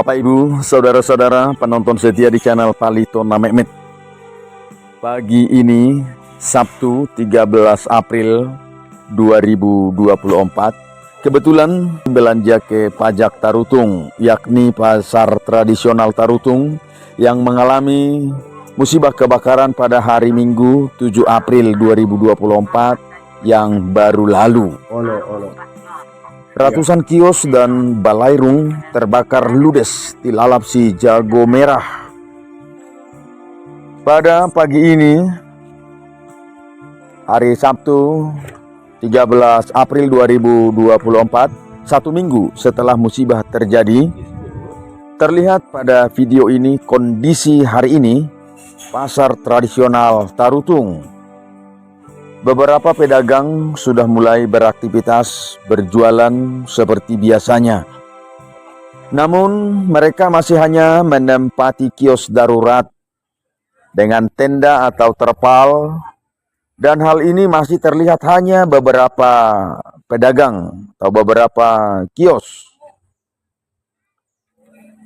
Bapak Ibu, saudara-saudara penonton setia di channel Palitona Mehmet. Pagi ini, Sabtu 13 April 2024, kebetulan belanja ke Pajak Tarutung, yakni pasar tradisional Tarutung yang mengalami musibah kebakaran pada hari Minggu 7 April 2024 yang baru lalu. Ratusan kios dan balairung terbakar ludes dilalap si jago merah. Pada pagi ini, hari Sabtu 13 April 2024, satu minggu setelah musibah terjadi, terlihat pada video ini kondisi hari ini pasar tradisional Tarutung. Beberapa pedagang sudah mulai beraktivitas berjualan seperti biasanya. Namun mereka masih hanya menempati kios darurat dengan tenda atau terpal, dan hal ini masih terlihat hanya beberapa pedagang atau beberapa kios.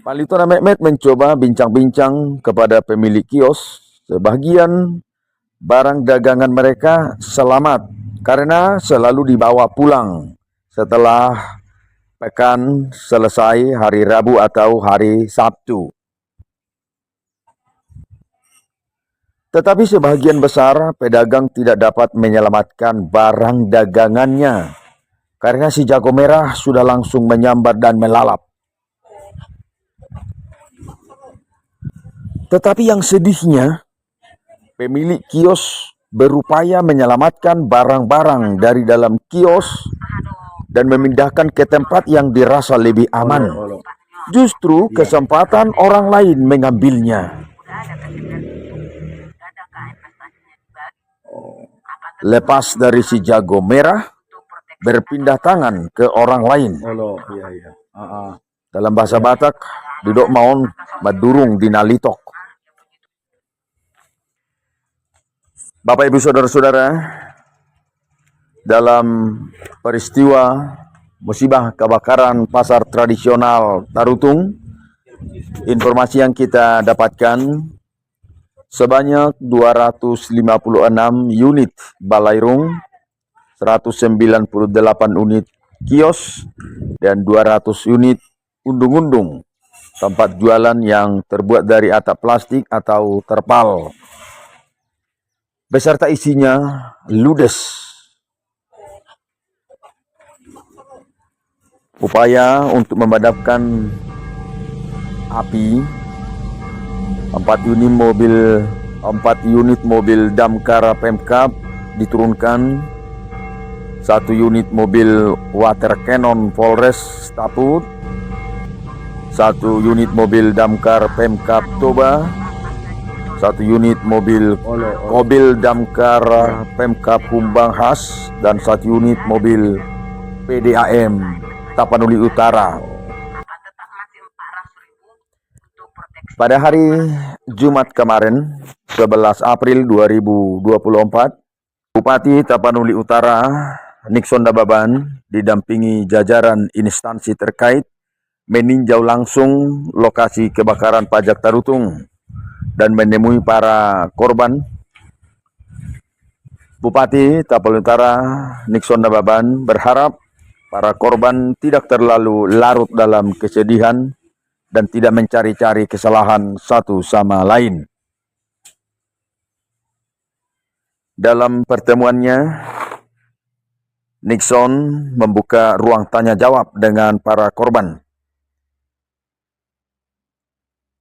Palitona Mehmet mencoba bincang-bincang kepada pemilik kios. Sebagian barang dagangan mereka selamat karena selalu dibawa pulang setelah pekan selesai hari Rabu atau hari Sabtu. Tetapi sebagian besar pedagang tidak dapat menyelamatkan barang dagangannya karena si jago merah sudah langsung menyambar dan melalap. Tetapi yang sedihnya, pemilik kios berupaya menyelamatkan barang-barang dari dalam kios dan memindahkan ke tempat yang dirasa lebih aman. Justru kesempatan orang lain mengambilnya. Lepas dari si jago merah, berpindah tangan ke orang lain. Dalam bahasa Batak, duduk maun madurung dinalitok. Bapak Ibu saudara-saudara, dalam peristiwa musibah kebakaran pasar tradisional Tarutung, informasi yang kita dapatkan sebanyak 256 unit balairung, 198 unit kios, dan 200 unit undung-undung, tempat jualan yang terbuat dari atap plastik atau terpal, beserta isinya ludes. Upaya untuk memadamkan api, 4 unit mobil damkar Pemkab diturunkan, 1 unit mobil water cannon Polres Taput, 1 unit mobil damkar Pemkab Toba, 1 unit mobil damkar Pemkab Humbang Has, dan 1 unit mobil PDAM Tapanuli Utara. Pada hari Jumat kemarin, 11 April 2024, Bupati Tapanuli Utara Nixon Dababan didampingi jajaran instansi terkait meninjau langsung lokasi kebakaran Pajak Tarutung dan menemui para korban. Bupati Tapanuli Utara Nixon Dababan berharap para korban tidak terlalu larut dalam kesedihan dan tidak mencari-cari kesalahan satu sama lain. Dalam pertemuannya, Nixon membuka ruang tanya jawab dengan para korban.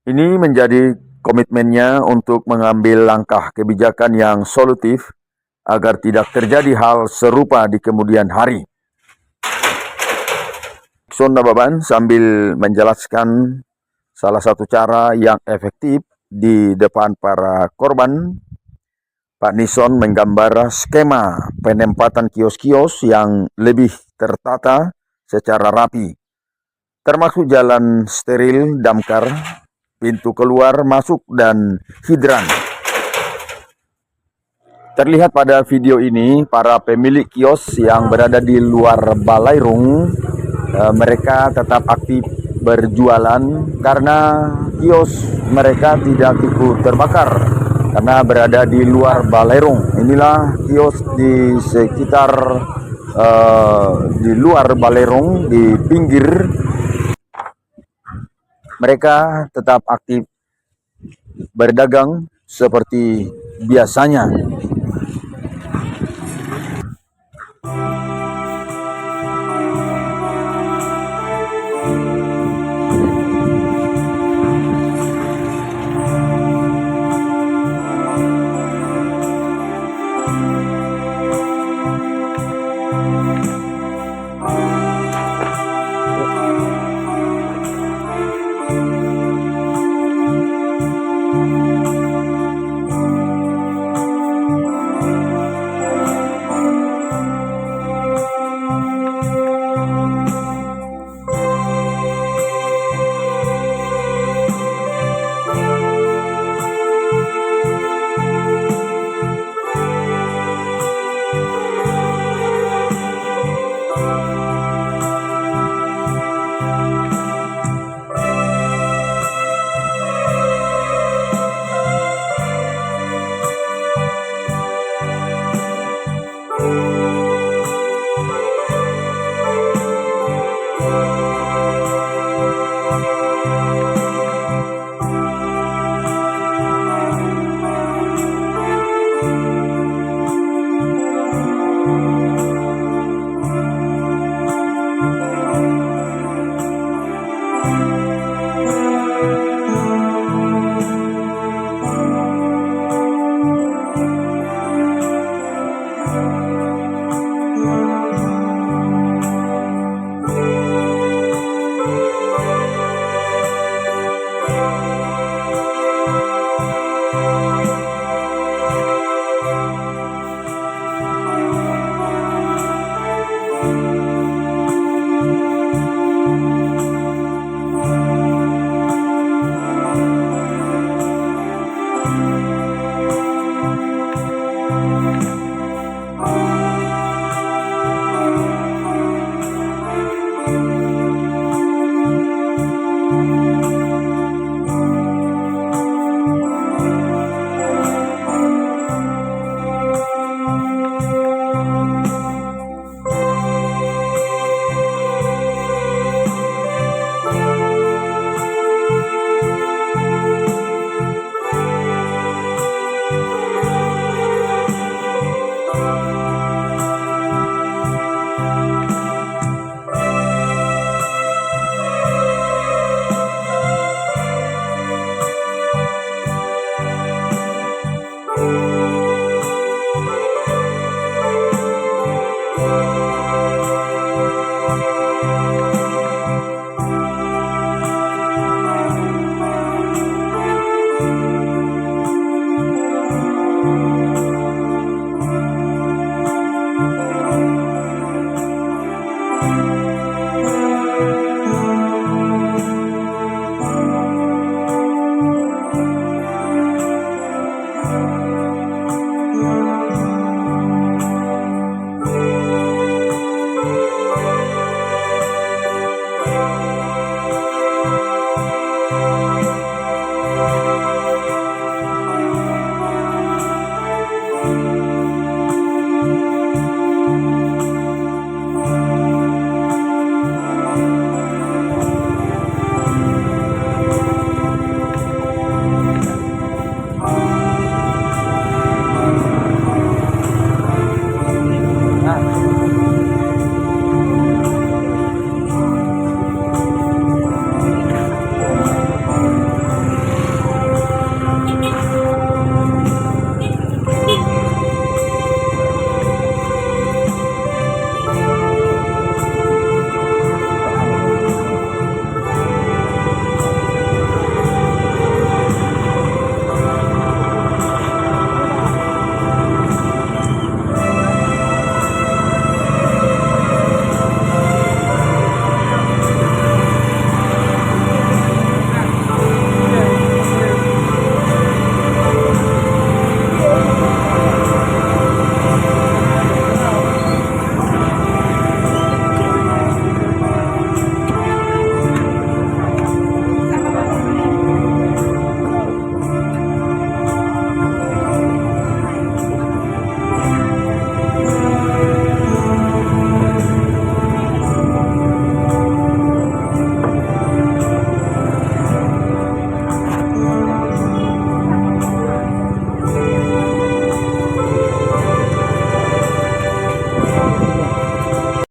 Ini menjadi komitmennya untuk mengambil langkah kebijakan yang solutif agar tidak terjadi hal serupa di kemudian hari. Nixon Dababan sambil menjelaskan salah satu cara yang efektif di depan para korban, Pak Nixon menggambar skema penempatan kios-kios yang lebih tertata secara rapi, termasuk jalan steril damkar, pintu keluar masuk, dan hidran. Terlihat pada video ini para pemilik kios yang berada di luar balairung, mereka tetap aktif berjualan karena kios mereka tidak ikut terbakar karena berada di luar Balerong. Inilah kios di sekitar di luar Balerong, di pinggir. Mereka tetap aktif berdagang seperti biasanya.